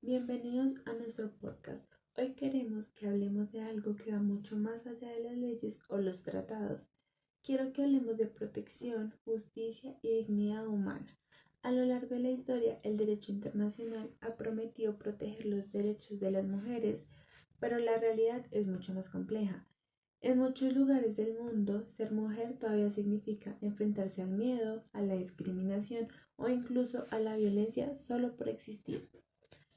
Bienvenidos a nuestro podcast. Hoy queremos que hablemos de algo que va mucho más allá de las leyes o los tratados. Quiero que hablemos de protección, justicia y dignidad humana. A lo largo de la historia, el derecho internacional ha prometido proteger los derechos de las mujeres, pero la realidad es mucho más compleja. En muchos lugares del mundo, ser mujer todavía significa enfrentarse al miedo, a la discriminación o incluso a la violencia solo por existir.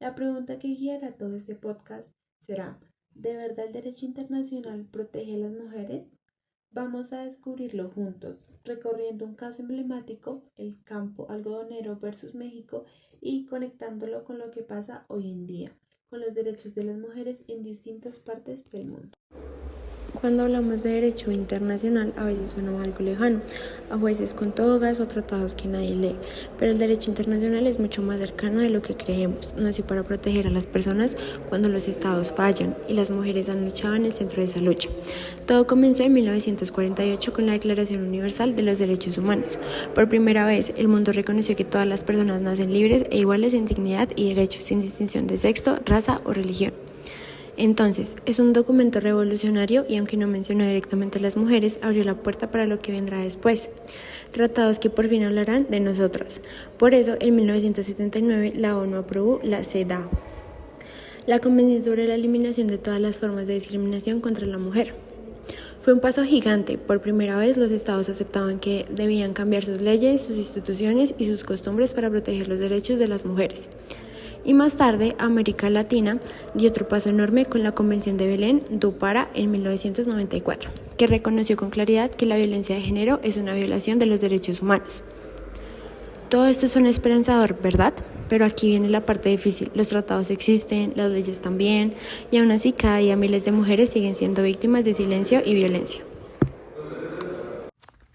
La pregunta que guiará todo este podcast será, ¿de verdad el derecho internacional protege a las mujeres? Vamos a descubrirlo juntos, recorriendo un caso emblemático, el campo algodonero versus México, y conectándolo con lo que pasa hoy en día, con los derechos de las mujeres en distintas partes del mundo. Cuando hablamos de derecho internacional, a veces suena algo lejano, a jueces con togas o tratados que nadie lee, pero el derecho internacional es mucho más cercano de lo que creemos. Nació para proteger a las personas cuando los estados fallan y las mujeres han luchado en el centro de esa lucha. Todo comenzó en 1948 con la Declaración Universal de los Derechos Humanos. Por primera vez, el mundo reconoció que todas las personas nacen libres e iguales en dignidad y derechos sin distinción de sexo, raza o religión. Entonces, es un documento revolucionario y aunque no mencionó directamente a las mujeres, abrió la puerta para lo que vendrá después. Tratados que por fin hablarán de nosotras. Por eso, en 1979, la ONU aprobó la CEDAW, la Convención sobre la Eliminación de todas las formas de discriminación contra la mujer. Fue un paso gigante. Por primera vez los estados aceptaban que debían cambiar sus leyes, sus instituciones y sus costumbres para proteger los derechos de las mujeres. Y más tarde, América Latina dio otro paso enorme con la Convención de Belén do Pará en 1994, que reconoció con claridad que la violencia de género es una violación de los derechos humanos. Todo esto suena esperanzador, ¿verdad? Pero aquí viene la parte difícil. Los tratados existen, las leyes también, y aún así cada día miles de mujeres siguen siendo víctimas de silencio y violencia.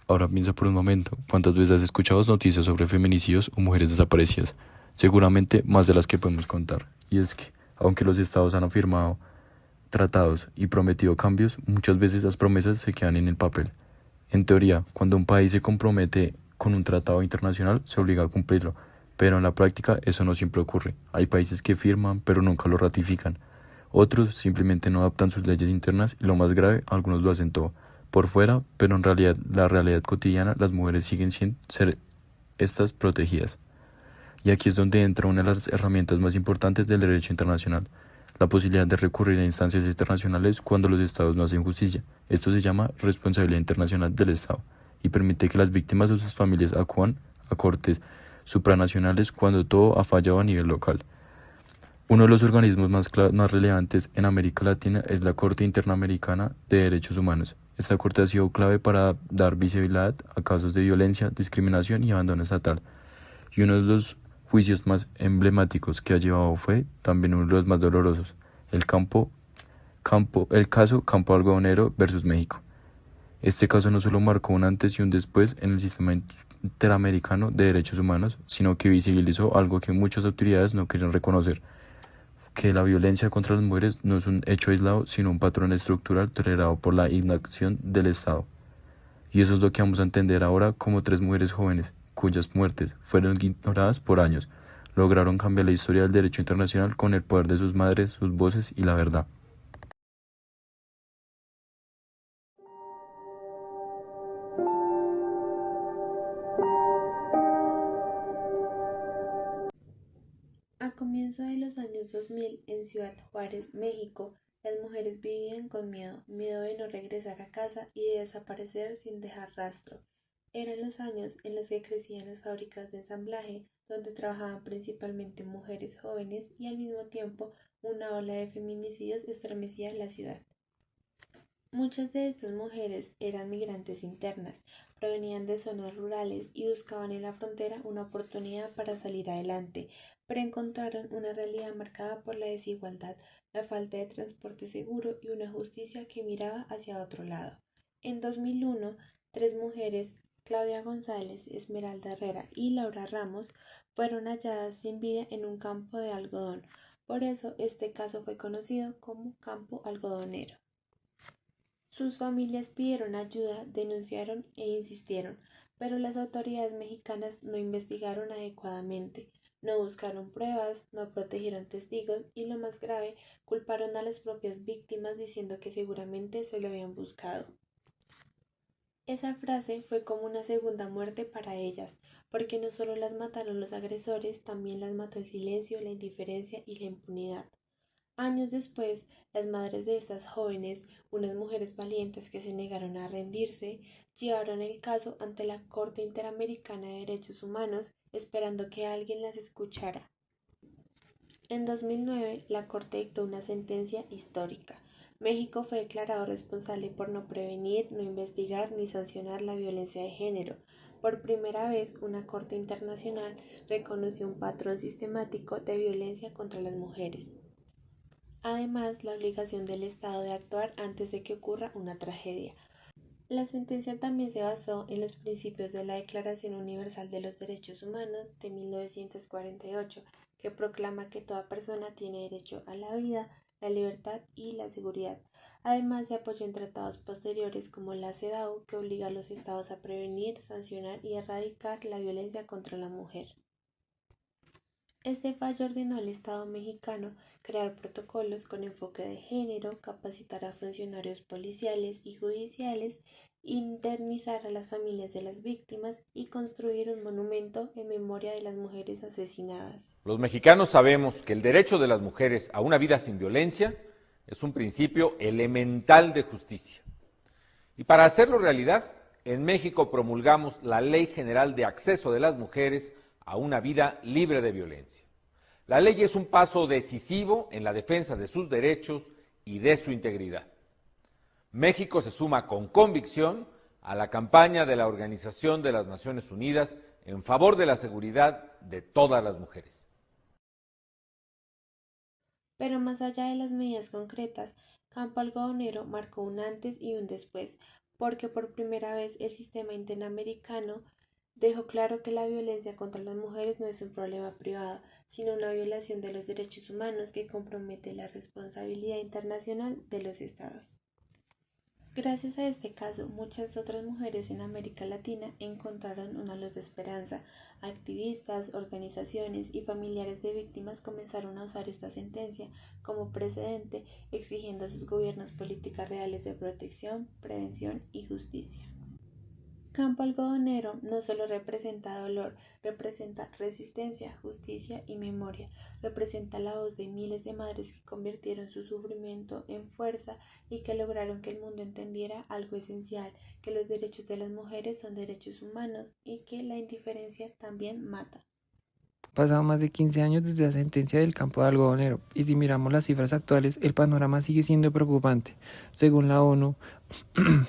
Ahora piensa por un momento, ¿cuántas veces has escuchado noticias sobre feminicidios o mujeres desaparecidas? Seguramente más de las que podemos contar. Y es que, aunque los estados han afirmado tratados y prometido cambios, muchas veces las promesas se quedan en el papel. En teoría, cuando un país se compromete con un tratado internacional, se obliga a cumplirlo, pero en la práctica eso no siempre ocurre. Hay países que firman, pero nunca lo ratifican. Otros simplemente no adaptan sus leyes internas y lo más grave, algunos lo hacen todo por fuera, pero en realidad, la realidad cotidiana, las mujeres siguen sin ser estas protegidas. Y aquí es donde entra una de las herramientas más importantes del derecho internacional, la posibilidad de recurrir a instancias internacionales cuando los estados no hacen justicia. Esto se llama responsabilidad internacional del Estado y permite que las víctimas o sus familias acudan a cortes supranacionales cuando todo ha fallado a nivel local. Uno de los organismos más relevantes en América Latina es la Corte Interamericana de Derechos Humanos. Esta corte ha sido clave para dar visibilidad a casos de violencia, discriminación y abandono estatal. Y uno de los juicios más emblemáticos que ha llevado fue también uno de los más dolorosos, el caso Campo Algodonero versus México. Este caso no solo marcó un antes y un después en el sistema interamericano de derechos humanos, sino que visibilizó algo que muchas autoridades no quieren reconocer, que la violencia contra las mujeres no es un hecho aislado, sino un patrón estructural tolerado por la inacción del Estado. Y eso es lo que vamos a entender ahora como tres mujeres jóvenes, cuyas muertes fueron ignoradas por años, lograron cambiar la historia del derecho internacional con el poder de sus madres, sus voces y la verdad. A comienzos de los años 2000, en Ciudad Juárez, México, las mujeres vivían con miedo de no regresar a casa y de desaparecer sin dejar rastro. Eran los años en los que crecían las fábricas de ensamblaje, donde trabajaban principalmente mujeres jóvenes y al mismo tiempo una ola de feminicidios estremecía la ciudad. Muchas de estas mujeres eran migrantes internas, provenían de zonas rurales y buscaban en la frontera una oportunidad para salir adelante, pero encontraron una realidad marcada por la desigualdad, la falta de transporte seguro y una justicia que miraba hacia otro lado. En 2001, tres mujeres, Claudia González, Esmeralda Herrera y Laura Ramos, fueron halladas sin vida en un campo de algodón. Por eso este caso fue conocido como campo algodonero. Sus familias pidieron ayuda, denunciaron e insistieron, pero las autoridades mexicanas no investigaron adecuadamente. No buscaron pruebas, no protegieron testigos y lo más grave, culparon a las propias víctimas diciendo que seguramente se lo habían buscado. Esa frase fue como una segunda muerte para ellas, porque no solo las mataron los agresores, también las mató el silencio, la indiferencia y la impunidad. Años después, las madres de estas jóvenes, unas mujeres valientes que se negaron a rendirse, llevaron el caso ante la Corte Interamericana de Derechos Humanos, esperando que alguien las escuchara. En 2009, la Corte dictó una sentencia histórica. México fue declarado responsable por no prevenir, no investigar ni sancionar la violencia de género. Por primera vez, una Corte Internacional reconoció un patrón sistemático de violencia contra las mujeres. Además, la obligación del Estado de actuar antes de que ocurra una tragedia. La sentencia también se basó en los principios de la Declaración Universal de los Derechos Humanos de 1948, que proclama que toda persona tiene derecho a la vida, la libertad y la seguridad. Además, se apoyó en tratados posteriores como la CEDAW, que obliga a los estados a prevenir, sancionar y erradicar la violencia contra la mujer. Este fallo ordenó al Estado mexicano crear protocolos con enfoque de género, capacitar a funcionarios policiales y judiciales, indemnizar a las familias de las víctimas y construir un monumento en memoria de las mujeres asesinadas. Los mexicanos sabemos que el derecho de las mujeres a una vida sin violencia es un principio elemental de justicia. Y para hacerlo realidad, en México promulgamos la Ley General de Acceso de las Mujeres a una vida libre de violencia. La ley es un paso decisivo en la defensa de sus derechos y de su integridad. México se suma con convicción a la campaña de la Organización de las Naciones Unidas en favor de la seguridad de todas las mujeres. Pero más allá de las medidas concretas, Campo Algodonero marcó un antes y un después, porque por primera vez el sistema interamericano dejó claro que la violencia contra las mujeres no es un problema privado, sino una violación de los derechos humanos que compromete la responsabilidad internacional de los estados. Gracias a este caso, muchas otras mujeres en América Latina encontraron una luz de esperanza. Activistas, organizaciones y familiares de víctimas comenzaron a usar esta sentencia como precedente, exigiendo a sus gobiernos políticas reales de protección, prevención y justicia. Campo Algodonero no solo representa dolor, representa resistencia, justicia y memoria, representa la voz de miles de madres que convirtieron su sufrimiento en fuerza y que lograron que el mundo entendiera algo esencial, que los derechos de las mujeres son derechos humanos y que la indiferencia también mata. Pasaron más de 15 años desde la sentencia del Campo de Algodonero, y si miramos las cifras actuales, el panorama sigue siendo preocupante. Según la ONU,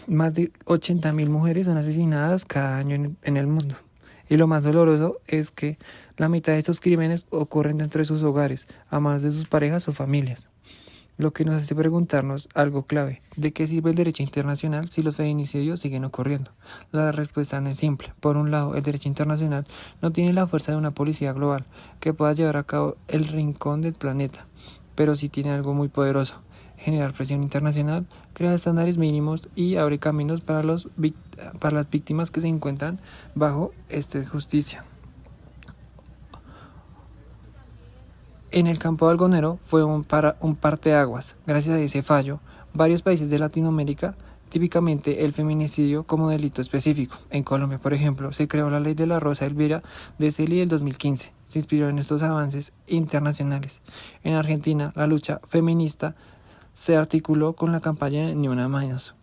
más de 80.000 mujeres son asesinadas cada año en el mundo. Y lo más doloroso es que la mitad de estos crímenes ocurren dentro de sus hogares, a manos de sus parejas o familias. Lo que nos hace preguntarnos algo clave: ¿de qué sirve el derecho internacional si los feminicidios siguen ocurriendo? La respuesta no es simple. Por un lado, el derecho internacional no tiene la fuerza de una policía global que pueda llevar a cabo el rincón del planeta, pero sí tiene algo muy poderoso: generar presión internacional, crear estándares mínimos y abre caminos para las víctimas que se encuentran bajo esta justicia. En el Campo de Algodonero fue un parteaguas. Gracias a ese fallo, varios países de Latinoamérica, típicamente el feminicidio como delito específico. En Colombia, por ejemplo, se creó la Ley de la Rosa Elvira de Celi del 2015. Se inspiró en estos avances internacionales. En Argentina, la lucha feminista se articuló con la campaña Ni Una Menos,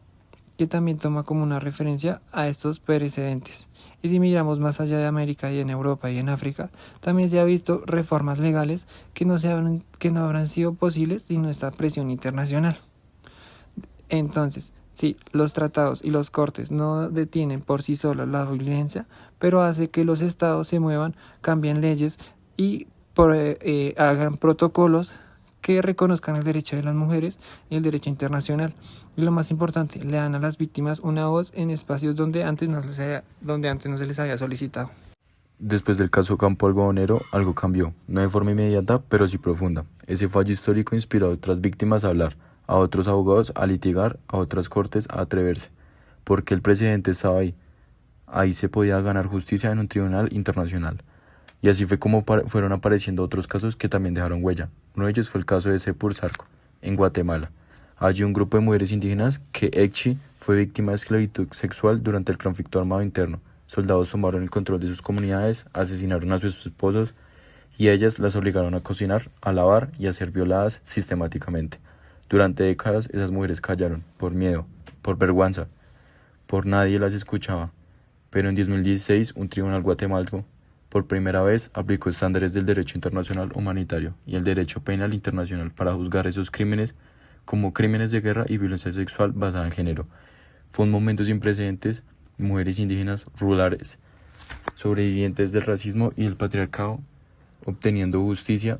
que también toma como una referencia a estos precedentes. Y si miramos más allá de América y en Europa y en África, también se ha visto reformas legales que no habrán sido posibles sin esta presión internacional. Entonces, sí, los tratados y los cortes no detienen por sí solos la violencia, pero hace que los estados se muevan, cambien leyes y hagan protocolos que reconozcan el derecho de las mujeres y el derecho internacional. Y lo más importante, le dan a las víctimas una voz en espacios donde antes no se les había solicitado. Después del caso Campo Algodonero, algo cambió, no de forma inmediata, pero sí profunda. Ese fallo histórico inspiró a otras víctimas a hablar, a otros abogados a litigar, a otras cortes a atreverse, porque el precedente estaba ahí. Ahí se podía ganar justicia en un tribunal internacional. Y así fue como fueron apareciendo otros casos que también dejaron huella. Uno de ellos fue el caso de Sepur Sarco, en Guatemala. Allí un grupo de mujeres indígenas que Ekchi fue víctima de esclavitud sexual durante el conflicto armado interno. Soldados tomaron el control de sus comunidades, asesinaron a sus esposos y ellas las obligaron a cocinar, a lavar y a ser violadas sistemáticamente. Durante décadas esas mujeres callaron, por miedo, por vergüenza, por nadie las escuchaba. Pero en 2016 un tribunal guatemalteco por primera vez aplicó estándares del derecho internacional humanitario y el derecho penal internacional para juzgar esos crímenes como crímenes de guerra y violencia sexual basada en género. Fue un momento sin precedentes. Mujeres indígenas rurales, sobrevivientes del racismo y el patriarcado, obteniendo justicia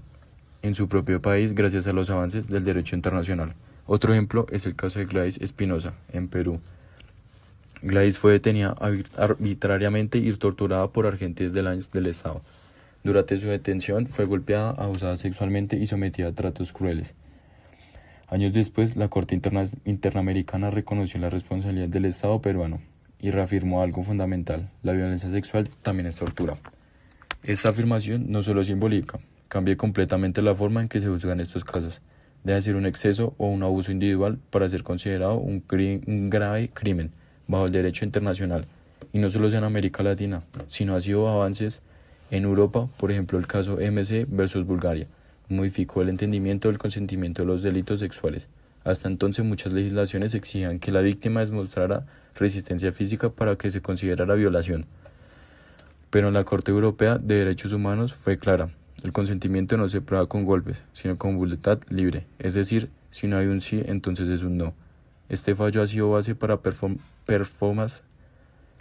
en su propio país gracias a los avances del derecho internacional. Otro ejemplo es el caso de Gladys Espinosa, en Perú. Gladys fue detenida arbitrariamente y torturada por agentes del Estado. Durante su detención fue golpeada, abusada sexualmente y sometida a tratos crueles. Años después, la Corte Interamericana reconoció la responsabilidad del Estado peruano y reafirmó algo fundamental: la violencia sexual también es tortura. Esta afirmación no solo es simbólica, cambia completamente la forma en que se juzgan estos casos. Deja de ser un exceso o un abuso individual para ser considerado un grave crimen bajo el derecho internacional. Y no solo en América Latina, sino ha sido avances en Europa. Por ejemplo, el caso MC versus Bulgaria modificó el entendimiento del consentimiento de los delitos sexuales. Hasta entonces muchas legislaciones exigían que la víctima demostrara resistencia física para que se considerara violación. Pero la Corte Europea de Derechos Humanos fue clara: el consentimiento no se prueba con golpes, sino con voluntad libre. Es decir, si no hay un sí, entonces es un no. Este fallo ha sido base para performances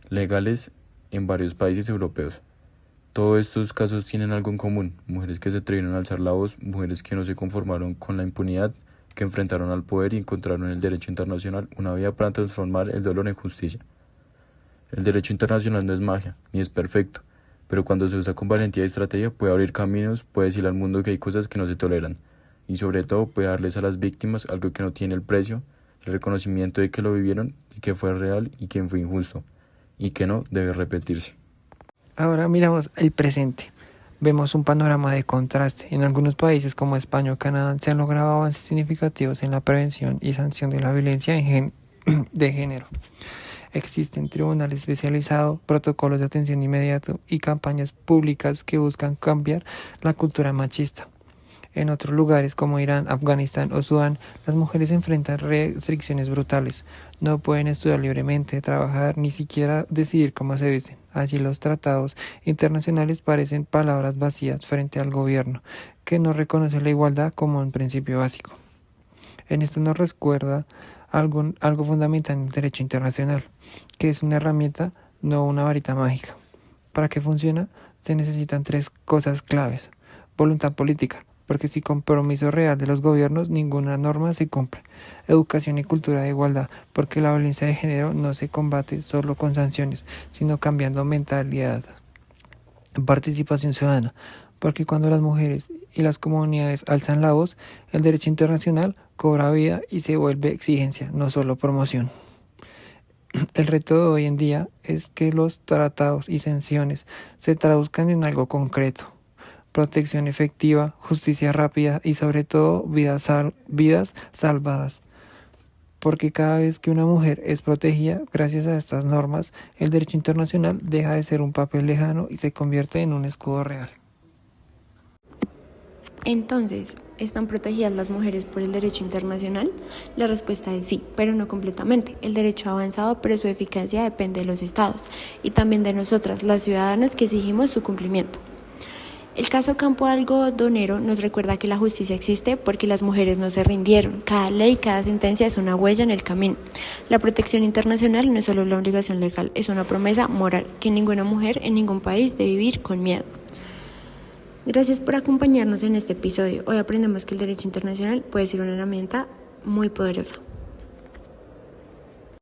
legales en varios países europeos. Todos estos casos tienen algo en común: mujeres que se atrevieron a alzar la voz, mujeres que no se conformaron con la impunidad, que enfrentaron al poder y encontraron en el derecho internacional una vía para transformar el dolor en justicia. El derecho internacional no es magia, ni es perfecto, pero cuando se usa con valentía y estrategia puede abrir caminos, puede decirle al mundo que hay cosas que no se toleran, y sobre todo puede darles a las víctimas algo que no tiene el precio: el reconocimiento de que lo vivieron y que fue real y que fue injusto, y que no debe repetirse. Ahora miramos el presente. Vemos un panorama de contraste. En algunos países como España o Canadá se han logrado avances significativos en la prevención y sanción de la violencia de género. Existen tribunales especializados, protocolos de atención inmediata y campañas públicas que buscan cambiar la cultura machista. En otros lugares como Irán, Afganistán o Sudán, las mujeres enfrentan restricciones brutales. No pueden estudiar libremente, trabajar, ni siquiera decidir cómo se visten. Allí los tratados internacionales parecen palabras vacías frente al gobierno, que no reconoce la igualdad como un principio básico. En esto nos recuerda algo fundamental en el derecho internacional, que es una herramienta, no una varita mágica. Para que funcione, se necesitan 3 cosas claves: voluntad política, porque sin compromiso real de los gobiernos ninguna norma se cumple; educación y cultura de igualdad, porque la violencia de género no se combate solo con sanciones, sino cambiando mentalidad; participación ciudadana, porque cuando las mujeres y las comunidades alzan la voz, el derecho internacional cobra vida y se vuelve exigencia, no solo promoción. El reto de hoy en día es que los tratados y sanciones se traduzcan en algo concreto: protección efectiva, justicia rápida y sobre todo vidas salvadas. Porque cada vez que una mujer es protegida gracias a estas normas, el derecho internacional deja de ser un papel lejano y se convierte en un escudo real. Entonces, ¿están protegidas las mujeres por el derecho internacional? La respuesta es sí, pero no completamente. El derecho ha avanzado, pero su eficacia depende de los estados y también de nosotras, las ciudadanas, que exigimos su cumplimiento. El caso Campo Algodonero nos recuerda que la justicia existe porque las mujeres no se rindieron. Cada ley, cada sentencia es una huella en el camino. La protección internacional no es solo una obligación legal, es una promesa moral que ninguna mujer en ningún país debe vivir con miedo. Gracias por acompañarnos en este episodio. Hoy aprendemos que el derecho internacional puede ser una herramienta muy poderosa.